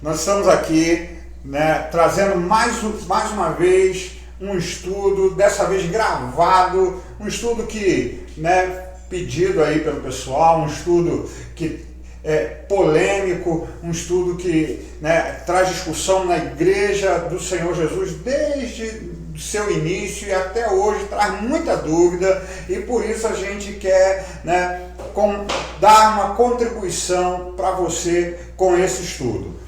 Nós estamos aqui, né, trazendo mais uma vez um estudo, dessa vez gravado, um estudo que, né, pedido aí pelo pessoal, um estudo que é polêmico, um estudo que, né, traz discussão na Igreja do Senhor Jesus desde o seu início e até hoje, traz muita dúvida, e por isso a gente quer, né, dar uma contribuição para você com esse estudo.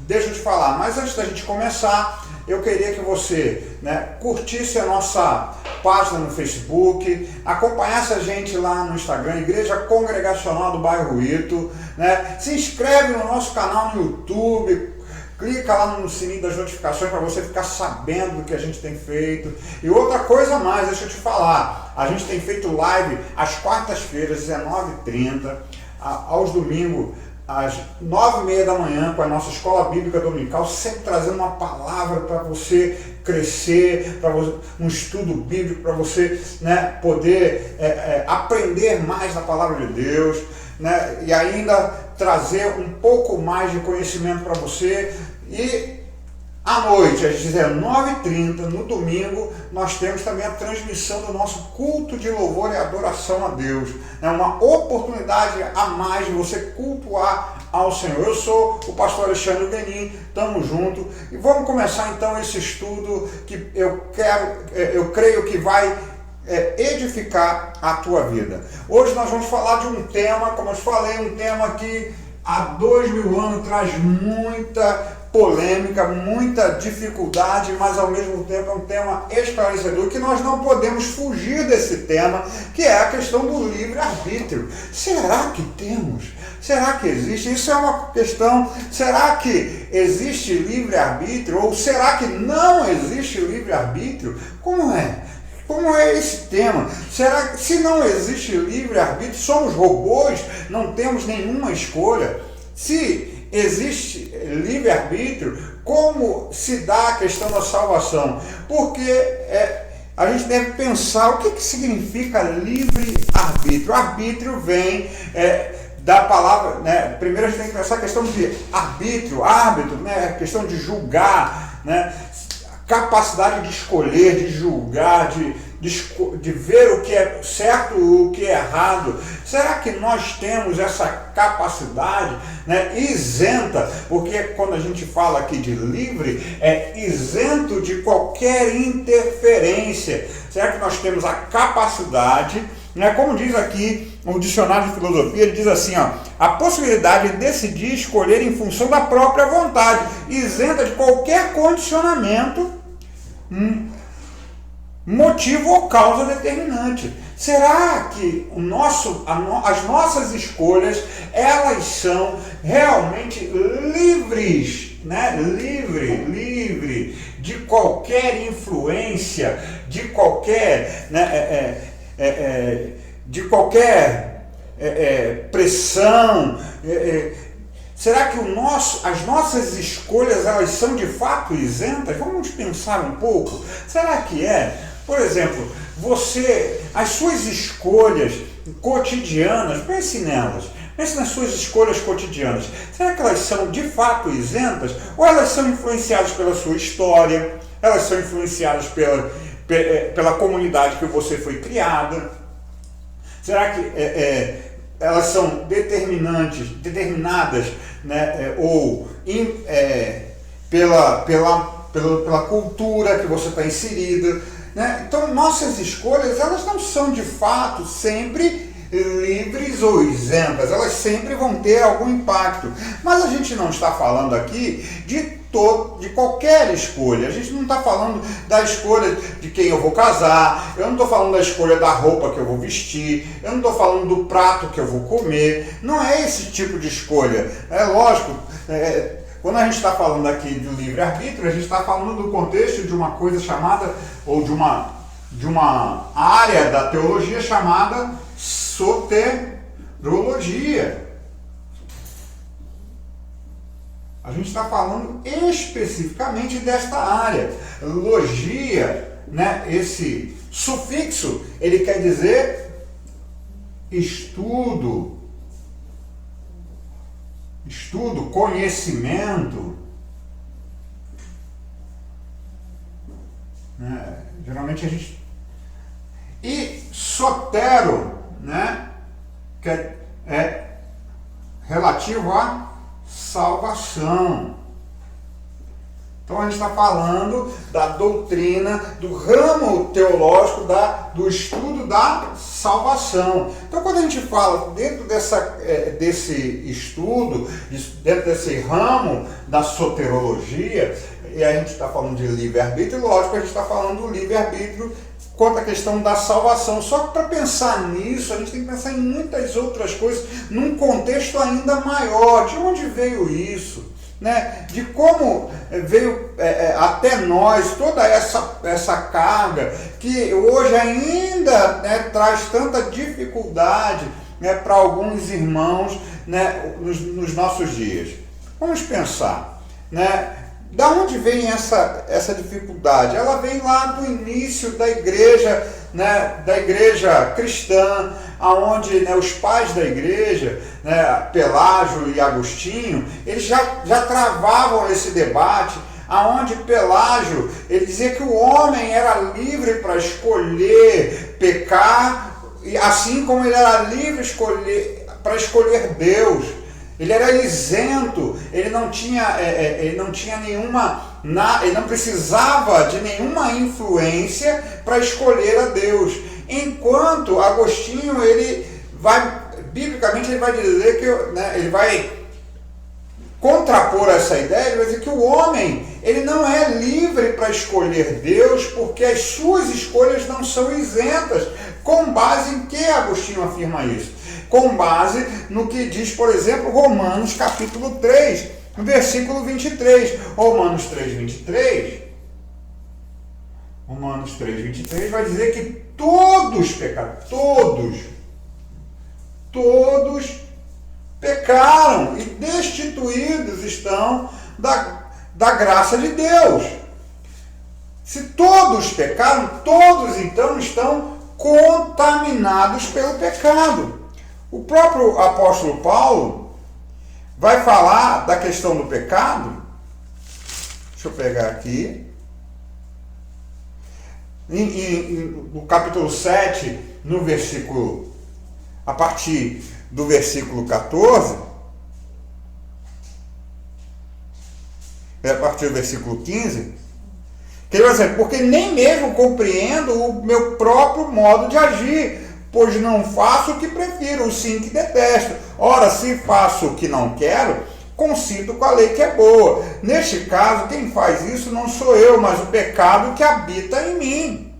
Deixa eu te falar, mas antes da gente começar, eu queria que você, né, curtisse a nossa página no Facebook, acompanhasse a gente lá no Instagram, Igreja Congregacional do Bairro Ito, né, se inscreve no nosso canal no YouTube, clica lá no sininho das notificações para você ficar sabendo do que a gente tem feito. E outra coisa mais, deixa eu te falar, a gente tem feito live às quartas-feiras, 19h30, aos domingos, às 9h30 da manhã, com a nossa escola bíblica dominical, sempre trazendo uma palavra para você crescer, para um estudo bíblico, para você, né, poder aprender mais da palavra de Deus, né, e ainda trazer um pouco mais de conhecimento para você. E à noite, às 19h30, no domingo, nós temos também a transmissão do nosso culto de louvor e adoração a Deus. É uma oportunidade a mais de você cultuar ao Senhor. Eu sou o pastor Alexandre Benin, estamos juntos e vamos começar então esse estudo que eu creio que vai edificar a tua vida. Hoje nós vamos falar de um tema, como eu te falei, um tema que há 2000 anos traz muita polêmica, muita dificuldade, mas ao mesmo tempo é um tema esclarecedor, que nós não podemos fugir desse tema, que é a questão do livre-arbítrio. Será que temos? Será que existe? Isso é uma questão. Será que existe livre-arbítrio? Ou será que não existe livre-arbítrio? Como é? Como é esse tema? Será que, se não existe livre-arbítrio, somos robôs, não temos nenhuma escolha? Se existe livre-arbítrio, como se dá a questão da salvação? Porque a gente deve pensar o que significa livre-arbítrio. Arbítrio vem da palavra, né? Primeiro a gente tem que pensar a questão de arbítrio, árbitro, né? A questão de julgar, né? Capacidade de escolher, de julgar, de ver o que é certo e o que é errado. Será que nós temos essa capacidade, né, isenta? Porque quando a gente fala aqui de livre, é isento de qualquer interferência. Será que nós temos a capacidade, né, como diz aqui o dicionário de filosofia, ele diz assim, ó, a possibilidade de decidir e escolher em função da própria vontade, isenta de qualquer condicionamento, motivo ou causa determinante. Será que as nossas escolhas, elas são realmente livres, né? Livre de qualquer influência, de qualquer, né, de qualquer pressão? Será que as nossas escolhas, elas são de fato isentas? Vamos pensar um pouco. Será que é? Por exemplo, as suas escolhas cotidianas, pense nelas. Pense nas suas escolhas cotidianas. Será que elas são de fato isentas? Ou elas são influenciadas pela sua história? Elas são influenciadas pela comunidade que você foi criada? Será que elas são determinadas, né, ou pela cultura que você está inserida, né? Então, nossas escolhas, elas não são de fato sempre livres ou isentas, elas sempre vão ter algum impacto. Mas a gente não está falando aqui de qualquer escolha. A gente não está falando da escolha de quem eu vou casar, eu não estou falando da escolha da roupa que eu vou vestir, eu não estou falando do prato que eu vou comer. Não é esse tipo de escolha. É lógico, quando a gente está falando aqui do livre-arbítrio, a gente está falando do contexto de uma coisa chamada, ou de uma área da teologia chamada soterologia. A gente está falando especificamente desta área. Logia, né? Esse sufixo, ele quer dizer estudo, conhecimento, né? Geralmente a gente... E sotero, né? Que é relativo à salvação. Então a gente está falando da doutrina, do ramo teológico, do estudo da salvação. Então quando a gente fala dentro desse estudo, dentro desse ramo da soterologia, e a gente está falando de livre-arbítrio, lógico, a gente está falando do livre-arbítrio quanto à questão da salvação. Só que para pensar nisso, a gente tem que pensar em muitas outras coisas, num contexto ainda maior. De onde veio isso? Né? De como veio até nós toda essa carga que hoje ainda, né, traz tanta dificuldade, né, para alguns irmãos, né, nos nossos dias. Vamos pensar, né? Da onde vem essa dificuldade? Ela vem lá do início da igreja, né, da igreja cristã, aonde, né, os pais da igreja, né, Pelágio e Agostinho, eles já travavam esse debate, aonde Pelágio ele dizia que o homem era livre para escolher pecar, assim como ele era livre para escolher Deus. Ele era isento, ele não tinha nenhuma, ele não precisava de nenhuma influência para escolher a Deus. Enquanto Agostinho, biblicamente ele vai dizer que, né, ele vai contrapor essa ideia, ele vai dizer que o homem, ele não é livre para escolher Deus, porque as suas escolhas não são isentas. Com base em que Agostinho afirma isso? Com base no que diz, por exemplo, Romanos capítulo 3, versículo 23. Romanos 3, 23 vai dizer que todos pecaram, todos pecaram e destituídos estão da graça de Deus. Se todos pecaram, todos então estão contaminados pelo pecado. O próprio apóstolo Paulo vai falar da questão do pecado. Deixa eu pegar aqui. No capítulo 7, a partir do versículo 14, a partir do versículo 15, que ele vai dizer, porque nem mesmo compreendo o meu próprio modo de agir, pois não faço o que prefiro, o sim que detesto. Ora, se faço o que não quero, consinto com a lei que é boa. Neste caso, quem faz isso não sou eu, mas o pecado que habita em mim.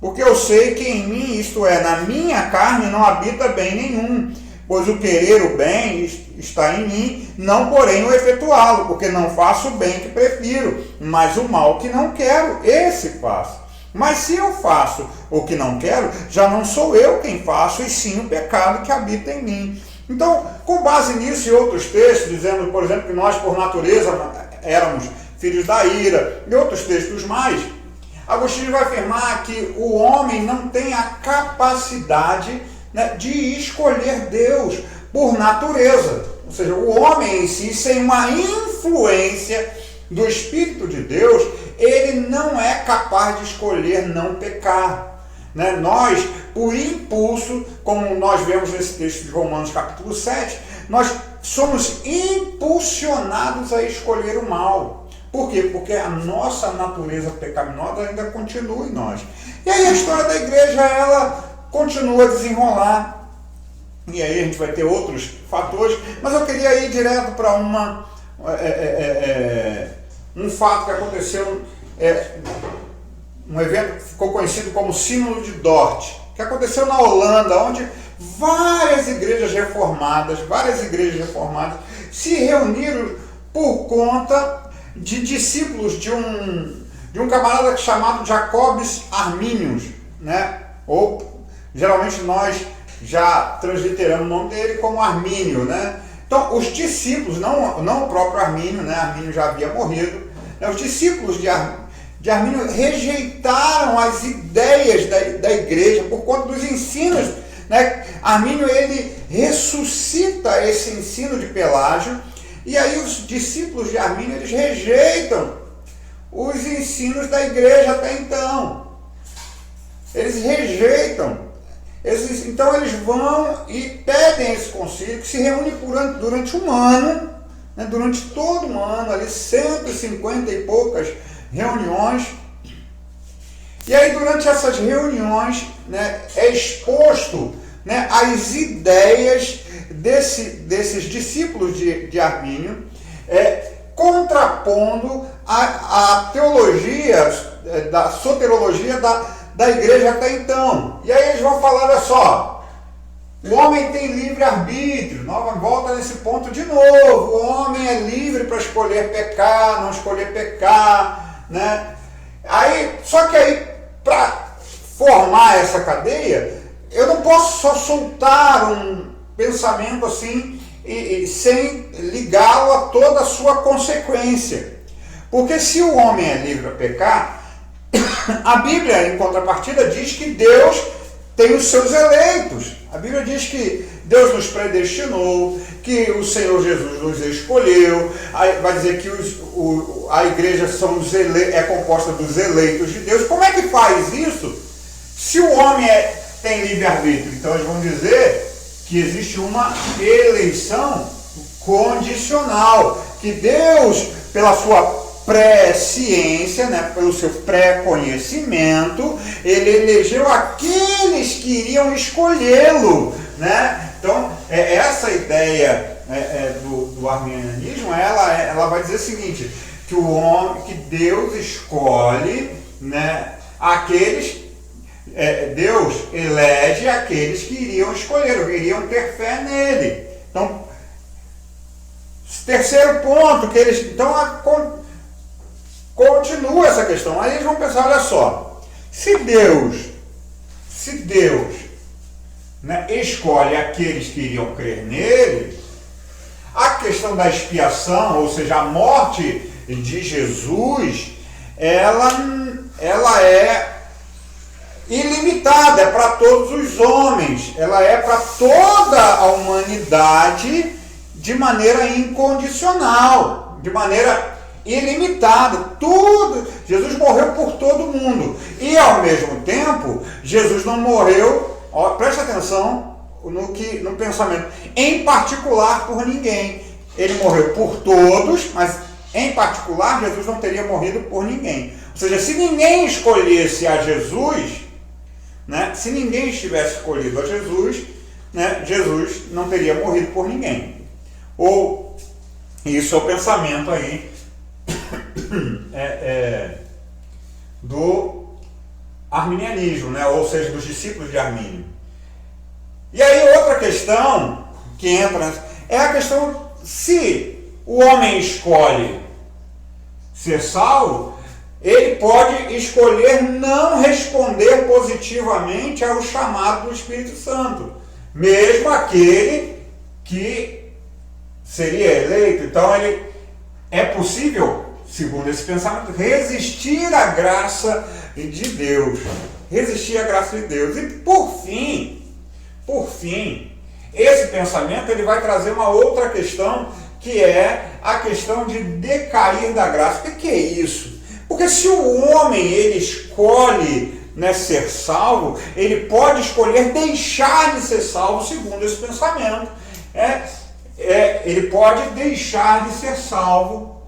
Porque eu sei que em mim, isto é, na minha carne, não habita bem nenhum, pois o querer o bem está em mim, não porém o efetuá-lo, porque não faço o bem que prefiro, mas o mal que não quero, esse faço. Mas se eu faço o que não quero, já não sou eu quem faço, e sim o pecado que habita em mim. Então, com base nisso e outros textos, dizendo, por exemplo, que nós, por natureza, éramos filhos da ira, e outros textos mais, Agostinho vai afirmar que o homem não tem a capacidade, né, de escolher Deus por natureza. Ou seja, o homem em si, sem uma influência do Espírito de Deus, ele não é capaz de escolher não pecar. Né? Nós, por impulso, como nós vemos nesse texto de Romanos capítulo 7, nós somos impulsionados a escolher o mal. Por quê? Porque a nossa natureza pecaminosa ainda continua em nós. E aí a história da igreja, ela continua a desenrolar. E aí a gente vai ter outros fatores, mas eu queria ir direto para um fato que aconteceu, um evento que ficou conhecido como Sínodo de Dort, que aconteceu na Holanda, onde várias igrejas reformadas se reuniram por conta de discípulos de um camarada chamado Jacobus Arminius, né? Ou geralmente nós já transliteramos o nome dele como Armínio, né? Então, os discípulos, não o próprio Armínio, né? Armínio já havia morrido, né? Os discípulos de Armínio rejeitaram as ideias da igreja por conta dos ensinos, né? Armínio, ele ressuscita esse ensino de Pelágio, e aí os discípulos de Armínio, eles rejeitam os ensinos da igreja até então. Eles rejeitam. Então eles vão e pedem esse concílio, que se reúne durante um ano, né, durante todo um ano, ali 150 e poucas reuniões. E aí durante essas reuniões, né, é exposto, né, as ideias desses discípulos de Armínio, contrapondo a teologia, da soterologia da igreja até então. E aí eles vão falar, olha só, o homem tem livre-arbítrio, volta nesse ponto de novo, o homem é livre para escolher pecar, não escolher pecar, né? Só que aí, para formar essa cadeia, eu não posso só soltar um pensamento assim e sem ligá-lo a toda a sua consequência. Porque se o homem é livre a pecar, a Bíblia, em contrapartida, diz que Deus tem os seus eleitos. A Bíblia diz que Deus nos predestinou, que o Senhor Jesus nos escolheu. Vai dizer que a igreja é composta dos eleitos de Deus. Como é que faz isso? Se o homem tem livre-arbítrio, então eles vão dizer que existe uma eleição condicional, que Deus, pela sua pré-ciência, né, pelo seu pré-conhecimento, ele elegeu aqueles que iriam escolhê-lo, né? Então, essa ideia do arminianismo, ela vai dizer o seguinte, que Deus escolhe, né, aqueles, Deus elege aqueles que iriam escolher, que iriam ter fé nele. Então, terceiro ponto, que eles, então, continua essa questão. Aí eles vão pensar, olha só, se Deus, né, escolhe aqueles que iriam crer nele, a questão da expiação, ou seja, a morte de Jesus, ela é ilimitada, é para todos os homens, ela é para toda a humanidade de maneira incondicional, de maneira ilimitada. Tudo, Jesus morreu por todo mundo. E ao mesmo tempo, Jesus não morreu, preste atenção no pensamento, em particular por ninguém. Ele morreu por todos, mas em particular Jesus não teria morrido por ninguém. Ou seja, se ninguém escolhesse a Jesus, né, se ninguém tivesse escolhido a Jesus, né, Jesus não teria morrido por ninguém. Ou isso é o pensamento aí do arminianismo, né? Ou seja, dos discípulos de Armínio. E aí outra questão que entra é a questão, se o homem escolhe ser salvo, ele pode escolher não responder positivamente ao chamado do Espírito Santo, mesmo aquele que seria eleito. Então é possível, segundo esse pensamento, resistir à graça de Deus. Resistir à graça de Deus. E por fim, esse pensamento ele vai trazer uma outra questão, que é a questão de decair da graça. O que é isso? Porque se o homem ele escolhe, né, ser salvo, ele pode escolher deixar de ser salvo, segundo esse pensamento. Ele pode deixar de ser salvo,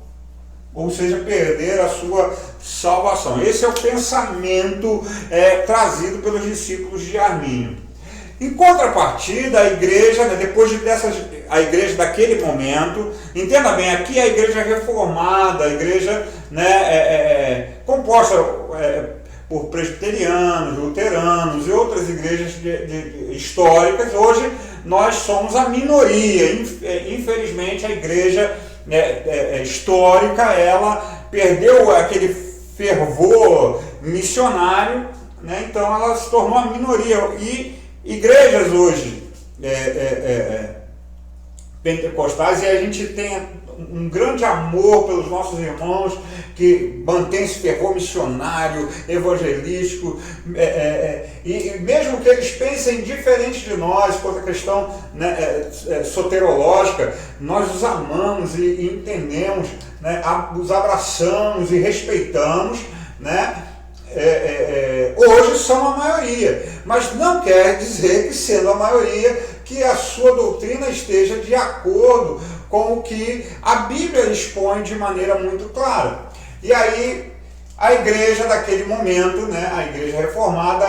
ou seja, perder a sua salvação. Esse é o pensamento trazido pelos discípulos de Armínio. Em contrapartida, a igreja, né, a igreja daquele momento, entenda bem, aqui a igreja reformada, a igreja, né, composta por presbiterianos, luteranos e outras igrejas históricas. Hoje nós somos a minoria. Infelizmente a igreja histórica, ela perdeu aquele fervor missionário, né? Então ela se tornou a minoria. E igrejas hoje pentecostais, e a gente tem um grande amor pelos nossos irmãos, que mantém esse fervor missionário, evangelístico, e mesmo que eles pensem diferente de nós, quanto à questão, né, soterológica, nós os amamos e entendemos, né, os abraçamos e respeitamos, né? Hoje são a maioria, mas não quer dizer que, sendo a maioria, que a sua doutrina esteja de acordo com o que a Bíblia expõe de maneira muito clara. E aí a igreja daquele momento, né, a igreja reformada,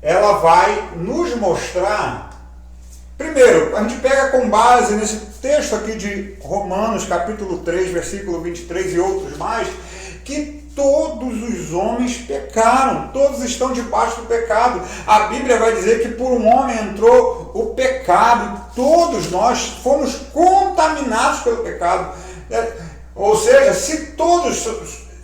ela vai nos mostrar. Primeiro, a gente pega com base nesse texto aqui de Romanos, capítulo 3, versículo 23 e outros mais, que todos os homens pecaram, todos estão debaixo do pecado. A Bíblia vai dizer que por um homem entrou o pecado, todos nós fomos contaminados pelo pecado. Ou seja, se todos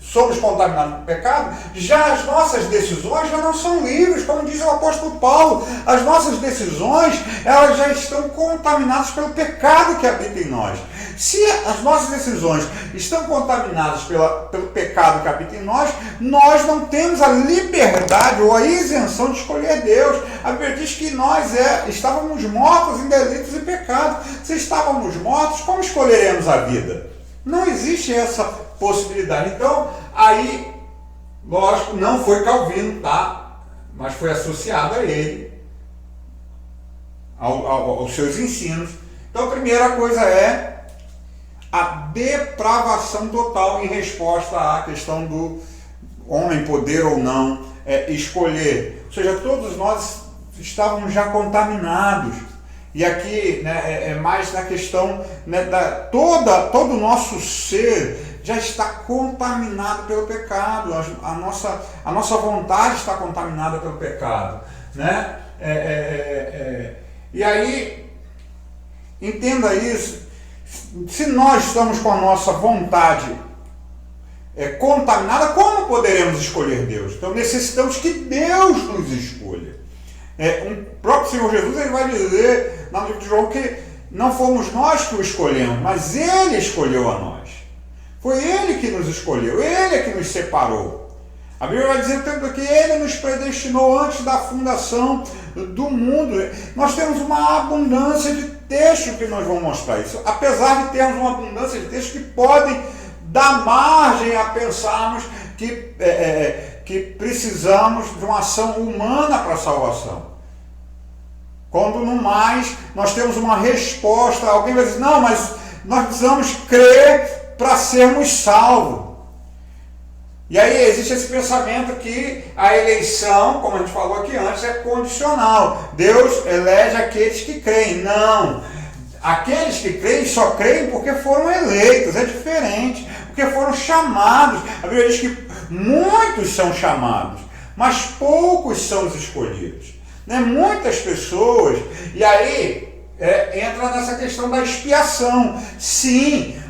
somos contaminados pelo pecado, já as nossas decisões já não são livres, como diz o apóstolo Paulo. As nossas decisões, elas já estão contaminadas pelo pecado que habita em nós. Se as nossas decisões estão contaminadas pelo pecado que habita em nós, nós não temos a liberdade ou a isenção de escolher Deus. A Bíblia diz que nós estávamos mortos em delitos e pecados. Se estávamos mortos, como escolheremos a vida? Não existe essa possibilidade. Então, aí, lógico, não foi Calvino, tá? Mas foi associado a ele, aos seus ensinos. Então, a primeira coisa é a depravação total em resposta à questão do homem poder ou não escolher. Ou seja, todos nós estávamos já contaminados. E aqui, né, é mais na questão, né, todo o nosso ser já está contaminado pelo pecado. A nossa vontade está contaminada pelo pecado, né? E aí, entenda isso. Se nós estamos com a nossa vontade contaminada, como poderemos escolher Deus? Então necessitamos que Deus nos escolha. O próprio Senhor Jesus, ele vai dizer no livro de João que não fomos nós que o escolhemos, mas Ele escolheu a nós. Foi Ele que nos escolheu, Ele é que nos separou. A Bíblia vai dizer tanto que Ele nos predestinou antes da fundação do mundo. Nós temos uma abundância de textos que nós vamos mostrar isso. Apesar de termos uma abundância de textos que podem dar margem a pensarmos que precisamos de uma ação humana para a salvação. Quando no mais nós temos uma resposta, alguém vai dizer, não, mas nós precisamos crer para sermos salvos. E aí existe esse pensamento que a eleição, como a gente falou aqui antes, é condicional. Deus elege aqueles que creem. Não. Aqueles que creem só creem porque foram eleitos. É diferente. Porque foram chamados. A Bíblia diz que muitos são chamados, mas poucos são os escolhidos. Né? Muitas pessoas. E aí entra nessa questão da expiação. Sim,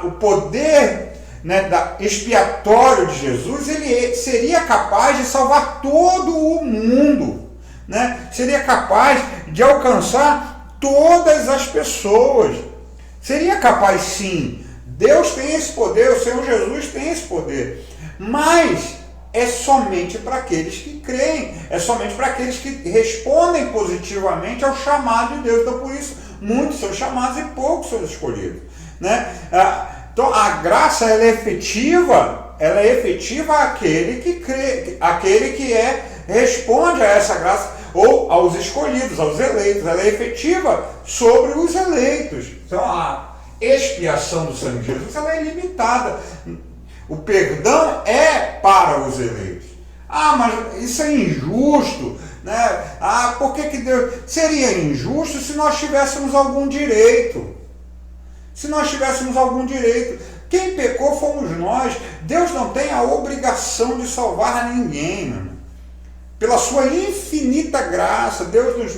o poder, né, expiatório de Jesus, ele seria capaz de salvar todo o mundo, né? Seria capaz de alcançar todas as pessoas, seria capaz, sim. Deus tem esse poder, o Senhor Jesus tem esse poder, mas é somente para aqueles que creem, é somente para aqueles que respondem positivamente ao chamado de Deus. Então, por isso, muitos são chamados e poucos são escolhidos, né? Então, a graça, ela é efetiva àquele que crê, aquele que responde a essa graça, ou aos escolhidos, aos eleitos. Ela é efetiva sobre os eleitos. Então, a expiação do sangue de Jesus, ela é limitada. O perdão é para os eleitos. Ah, mas isso é injusto, né? Ah, por que Deus... Seria injusto se nós tivéssemos algum direito. Se nós tivéssemos algum direito. Quem pecou fomos nós. Deus não tem a obrigação de salvar ninguém, mano. Pela sua infinita graça, Deus nos,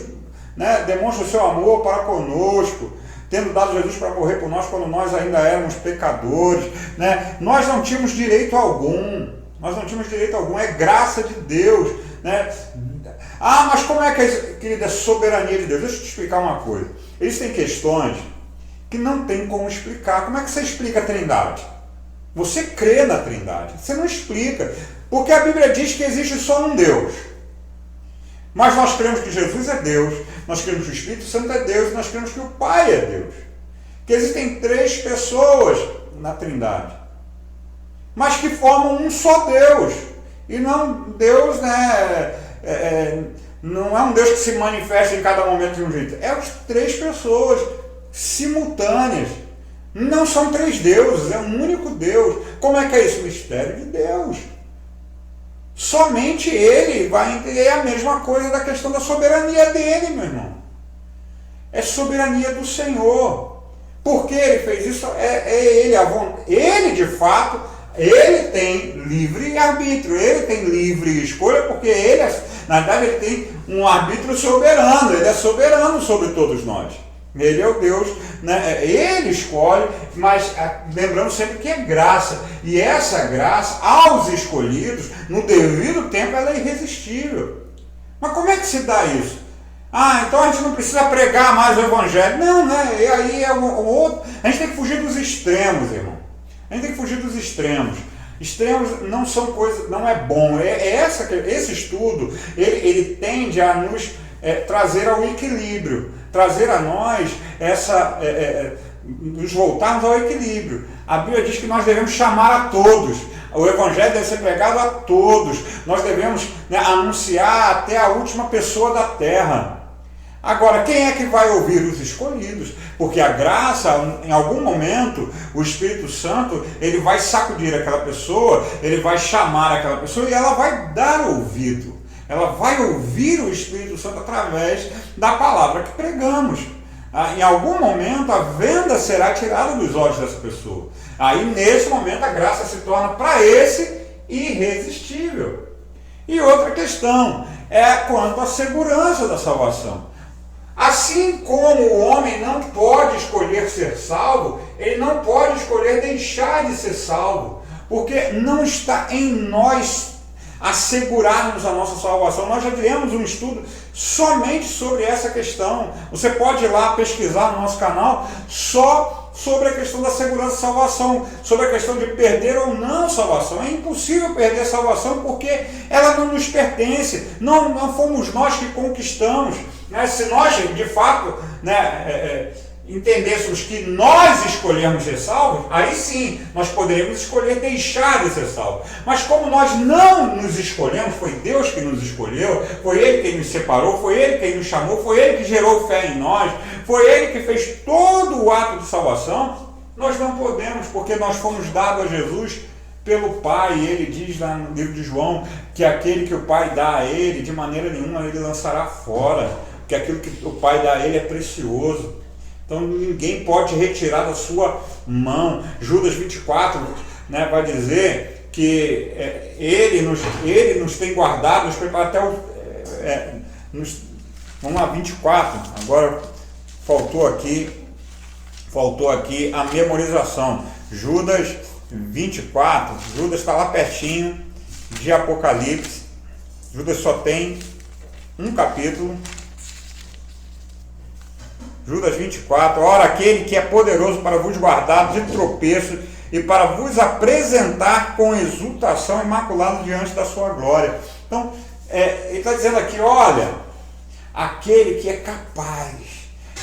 né, demonstra o seu amor para conosco, tendo dado Jesus para morrer por nós quando nós ainda éramos pecadores, né? Nós não tínhamos direito algum. Nós não tínhamos direito algum. É graça de Deus, né? Ah, mas como é que é soberania de Deus? Deixa eu te explicar uma coisa. Existem questões que não tem como explicar. Como é que você explica a Trindade? Você crê na Trindade, você não explica. Porque a Bíblia diz que existe só um Deus. Mas nós cremos que Jesus é Deus, nós cremos que o Espírito Santo é Deus, nós cremos que o Pai é Deus. Que existem 3 pessoas na Trindade, mas que formam um só Deus. E não Deus, não é um Deus que se manifesta em cada momento de um jeito. É as 3 pessoas simultâneas. Não são 3 deuses, é um único Deus. Como é que é isso? Mistério de Deus. Somente Ele vai entender. É a mesma coisa da questão da soberania dele, meu irmão. É soberania do Senhor. Por que Ele fez isso? Ele, de fato, Ele tem livre arbítrio. Ele tem livre escolha, porque Ele, na verdade, Ele tem um arbítrio soberano. Ele é soberano sobre todos nós. Ele é o Deus, né? Ele escolhe, mas lembrando sempre que é graça. E essa graça, aos escolhidos, no devido tempo, ela é irresistível. Mas como é que se dá isso? Então a gente não precisa pregar mais o Evangelho. Não, né? E aí é o outro. A gente tem que fugir dos extremos, irmão. A gente tem que fugir dos extremos. Extremos não são coisas, não é bom. Esse estudo, ele tende a nos trazer ao equilíbrio. Trazer a nós nos voltarmos ao equilíbrio. A Bíblia diz que nós devemos chamar a todos. O Evangelho deve ser pregado a todos. Nós devemos anunciar até a última pessoa da terra. Agora, quem é que vai ouvir? Os escolhidos. Porque a graça, em algum momento, o Espírito Santo, ele vai sacudir aquela pessoa, ele vai chamar aquela pessoa e ela vai dar ouvido. Ela vai ouvir o Espírito Santo através da palavra que pregamos. Em algum momento a venda será tirada dos olhos dessa pessoa. Aí nesse momento a graça se torna para esse irresistível. E outra questão é quanto à segurança da salvação. Assim como o homem não pode escolher ser salvo, ele não pode escolher deixar de ser salvo, porque não está em nós assegurarmos a nossa salvação. Nós já tivemos um estudo somente sobre essa questão. Você pode ir lá pesquisar no nosso canal só sobre a questão da segurança da salvação, sobre a questão de perder ou não salvação. É impossível perder a salvação porque ela não nos pertence, não fomos nós que conquistamos. Se nós, de fato, entendêssemos que nós escolhemos ser salvos, aí sim, nós poderíamos escolher deixar de ser salvos. Mas como nós não nos escolhemos, foi Deus que nos escolheu, foi Ele quem nos separou, foi Ele quem nos chamou, foi Ele que gerou fé em nós, foi Ele que fez todo o ato de salvação, nós não podemos, porque nós fomos dados a Jesus pelo Pai. E Ele diz lá no livro de João, que aquele que o Pai dá a Ele, de maneira nenhuma Ele lançará fora, porque aquilo que o Pai dá a Ele é precioso. Então ninguém pode retirar da sua mão. Judas 24 vai dizer que ele nos tem guardado, nos prepara até vamos lá, 24. Agora faltou aqui a memorização. Judas 24. Judas está lá pertinho de Apocalipse. Judas só tem um capítulo. Judas 24, ora aquele que é poderoso para vos guardar de tropeço e para vos apresentar com exultação imaculado diante da sua glória. Então, ele está dizendo aqui, olha, aquele que é capaz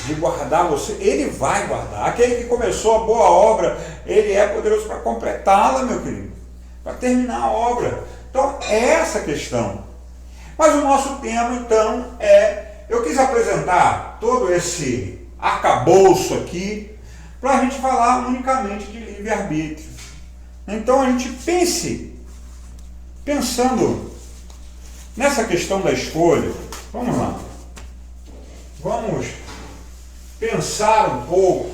de guardar você, ele vai guardar. Aquele que começou a boa obra, ele é poderoso para completá-la, meu querido, para terminar a obra. Então, é essa a questão. Mas o nosso tema, então, eu quis apresentar todo esse arcabouço aqui para a gente falar unicamente de livre-arbítrio. Então a gente pensando nessa questão da escolha, vamos lá. Vamos pensar um pouco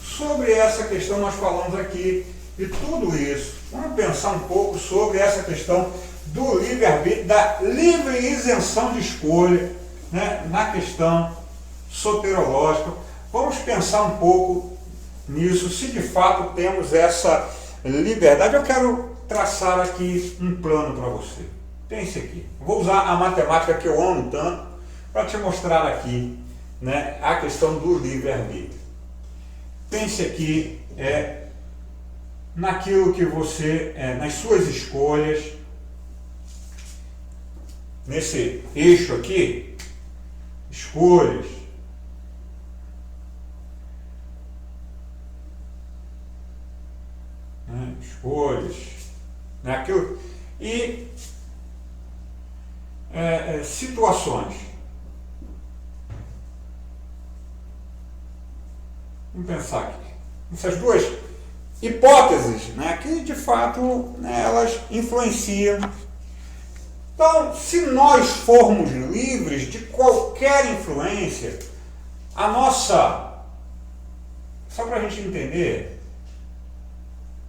sobre essa questão. Nós falamos aqui de tudo isso. Vamos pensar um pouco sobre essa questão do livre-arbítrio, da livre isenção de escolha, na questão soterológica. Vamos pensar um pouco nisso, se de fato temos essa liberdade. Eu quero traçar aqui um plano para você. Pense aqui. Vou usar a matemática que eu amo tanto para te mostrar aqui né, a questão do livre-arbítrio. Pense aqui naquilo que você, nas suas escolhas, nesse eixo aqui, escolhas. Escolhas, naquilo, e situações. Vamos pensar aqui. Essas duas hipóteses, né, que de fato, né, elas influenciam. Então, se nós formos livres de qualquer influência, a nossa, só para a gente entender,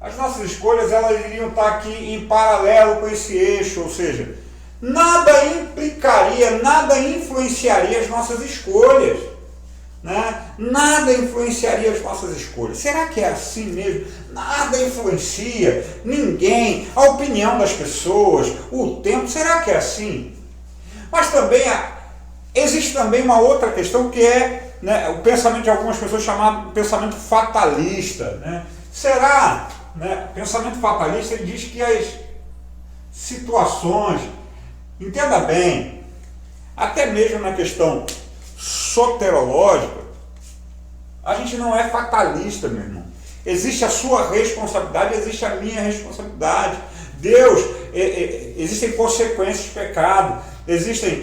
as nossas escolhas elas iriam estar aqui em paralelo com esse eixo, ou seja, nada implicaria, nada influenciaria as nossas escolhas, né? Nada influenciaria as nossas escolhas. Será que é assim mesmo? Nada influencia, ninguém, a opinião das pessoas, o tempo, será que é assim? Mas também existe também uma outra questão que é, né, o pensamento de algumas pessoas chamado pensamento fatalista, né? Será, né, pensamento fatalista, ele diz que as situações, entenda bem, até mesmo na questão soterológica, a gente não é fatalista, meu irmão. Existe a sua responsabilidade, existe a minha responsabilidade. Deus, existem consequências do pecado, existem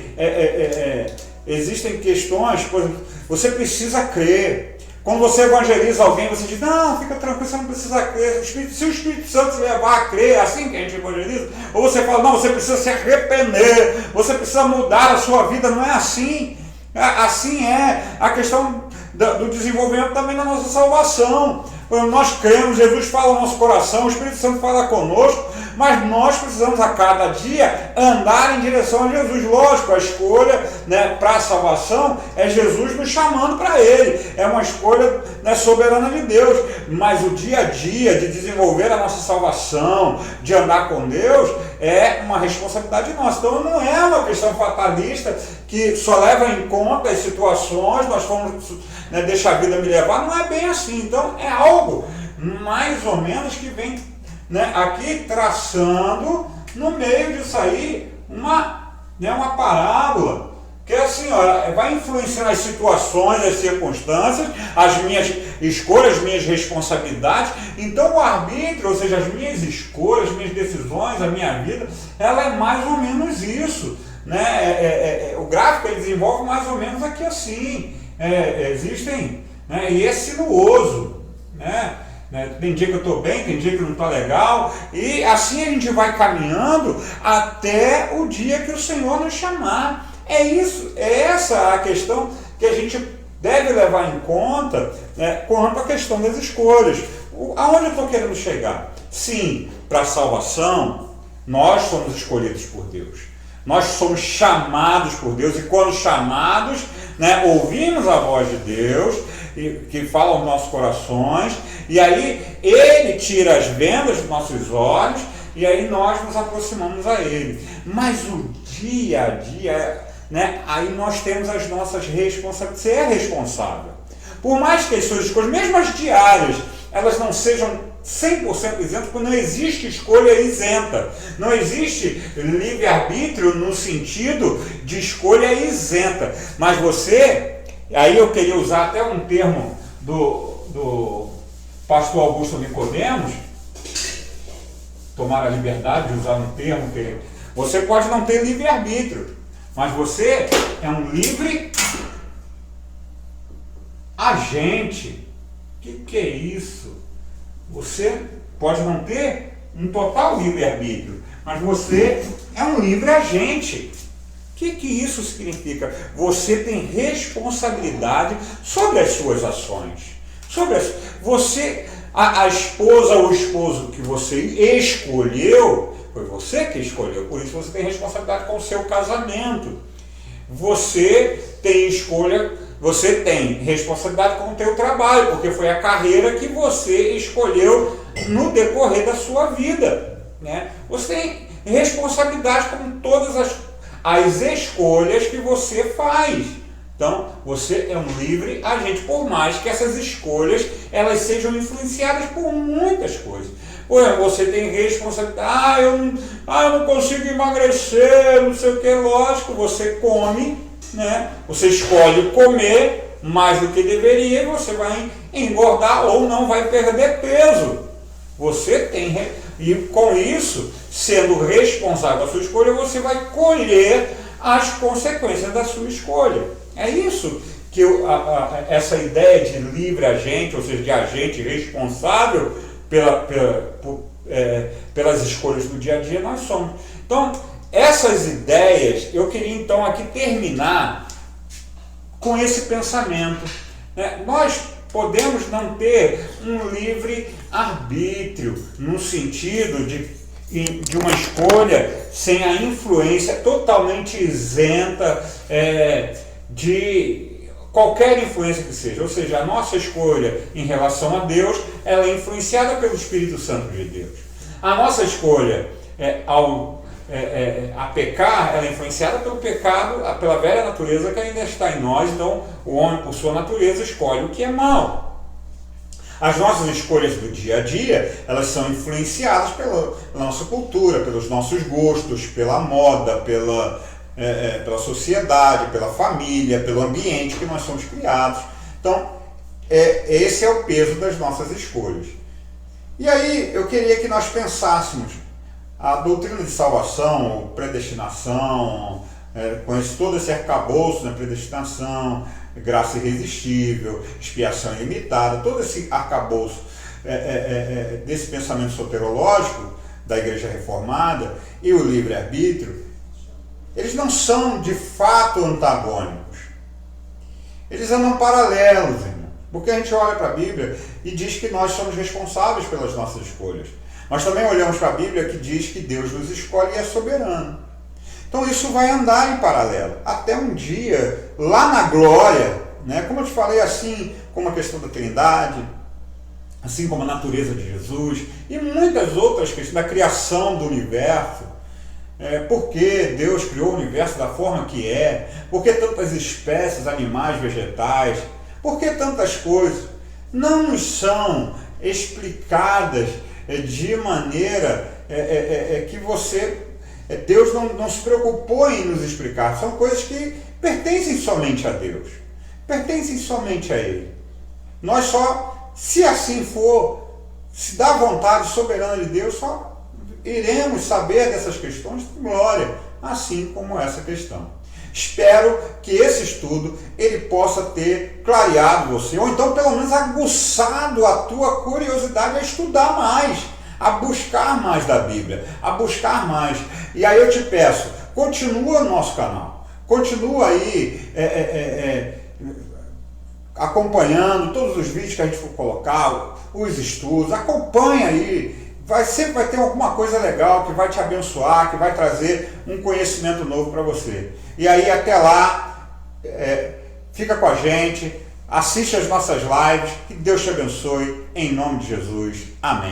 questões, por exemplo, você precisa crer. Quando você evangeliza alguém, você diz, não, fica tranquilo, você não precisa crer. Se o Espírito Santo te levar a crer, é assim que a gente evangeliza. Ou você fala, não, você precisa se arrepender, você precisa mudar a sua vida. Não é assim. Assim é a questão do desenvolvimento também da nossa salvação. Nós cremos, Jesus fala no nosso coração, o Espírito Santo fala conosco, mas nós precisamos a cada dia andar em direção a Jesus. Lógico, a escolha, né, para a salvação é Jesus nos chamando para Ele, é uma escolha, né, soberana de Deus, mas o dia a dia de desenvolver a nossa salvação, de andar com Deus, é uma responsabilidade nossa. Então não é uma questão fatalista que só leva em conta as situações, nós fomos, né, deixa a vida me levar, não é bem assim. Então é algo mais ou menos que vem, né, aqui traçando no meio disso aí uma parábola, que é assim, ó, vai influenciar as situações, as circunstâncias, as minhas escolhas, as minhas responsabilidades. Então o arbítrio, ou seja, as minhas escolhas, as minhas decisões, a minha vida, ela é mais ou menos isso, né? O gráfico ele desenvolve mais ou menos aqui assim, existem, né, e é sinuoso, né? Tem dia que eu estou bem, tem dia que não está legal, e assim a gente vai caminhando até o dia que o Senhor nos chamar. É isso, é essa a questão que a gente deve levar em conta, né, quanto à questão das escolhas. Aonde eu estou querendo chegar? Sim, para a salvação, nós somos escolhidos por Deus. Nós somos chamados por Deus, e quando chamados, né, ouvimos a voz de Deus, que fala aos nossos corações, e aí Ele tira as vendas dos nossos olhos, e aí nós nos aproximamos a Ele. Mas o dia a dia, né, aí nós temos as nossas responsabilidades. Você é responsável. Por mais que as suas escolhas, mesmo as diárias, elas não sejam 100% isentas, porque não existe escolha isenta. Não existe livre-arbítrio no sentido de escolha isenta. Mas você, aí eu queria usar até um termo do pastor Augusto Nicodemos, tomar a liberdade de usar um termo que você pode não ter livre-arbítrio, mas você é um livre agente. Que é isso? Você pode não ter um total livre-arbítrio, mas você é um livre agente. O que isso significa? Você tem responsabilidade sobre as suas ações. A esposa ou o esposo que você escolheu, foi você que escolheu, por isso você tem responsabilidade com o seu casamento. Você tem responsabilidade com o teu trabalho, porque foi a carreira que você escolheu no decorrer da sua vida, né? Você tem responsabilidade com todas as escolhas que você faz. Então, você é um livre agente, por mais que essas escolhas elas sejam influenciadas por muitas coisas. Por exemplo, você tem responsabilidade, eu não consigo emagrecer, não sei o que, lógico, você come, né? Você escolhe comer mais do que deveria, você vai engordar ou não vai perder peso. Você tem, e com isso, sendo responsável da sua escolha, você vai colher as consequências da sua escolha. É isso que essa ideia de livre agente, ou seja, de agente responsável pelas escolhas do dia a dia, nós somos. Então, essas ideias, eu queria então aqui terminar com esse pensamento. Nós podemos não ter um livre arbítrio, no sentido de uma escolha sem a influência, totalmente isenta de qualquer influência que seja. Ou seja, a nossa escolha em relação a Deus, ela é influenciada pelo Espírito Santo de Deus. A nossa escolha a pecar, ela é influenciada pelo pecado, pela velha natureza que ainda está em nós. Então, o homem, por sua natureza, escolhe o que é mal. As nossas escolhas do dia a dia, elas são influenciadas pela nossa cultura, pelos nossos gostos, pela moda, pela sociedade, pela família, pelo ambiente que nós somos criados. Então, esse é o peso das nossas escolhas. E aí, eu queria que nós pensássemos a doutrina de salvação, predestinação, conhece todo esse arcabouço, né? Predestinação, graça irresistível, expiação ilimitada, todo esse arcabouço desse pensamento soterológico da Igreja Reformada e o livre-arbítrio, eles não são de fato antagônicos. Eles andam paralelos, irmão. Porque a gente olha para a Bíblia e diz que nós somos responsáveis pelas nossas escolhas. Nós também olhamos para a Bíblia que diz que Deus nos escolhe e é soberano. Então isso vai andar em paralelo. Até um dia, lá na glória, né, como eu te falei, assim como a questão da Trindade, assim como a natureza de Jesus e muitas outras questões da criação do universo, por que Deus criou o universo da forma que é, por que tantas espécies, animais, vegetais, por que tantas coisas não nos são explicadas de maneira que Deus não se preocupou em nos explicar. São coisas que pertencem somente a Deus, pertencem somente a Ele. Nós só, se assim for, se dá vontade soberana de Deus, só iremos saber dessas questões de glória, assim como essa questão. Espero que esse estudo ele possa ter clareado você, ou então pelo menos aguçado a tua curiosidade a estudar mais, a buscar mais da Bíblia, a buscar mais. E aí eu te peço, continua no nosso canal, continua aí acompanhando todos os vídeos que a gente for colocar, os estudos, acompanha aí. Sempre vai ter alguma coisa legal que vai te abençoar, que vai trazer um conhecimento novo para você. E aí até lá, fica com a gente, assiste as nossas lives, que Deus te abençoe, em nome de Jesus. Amém.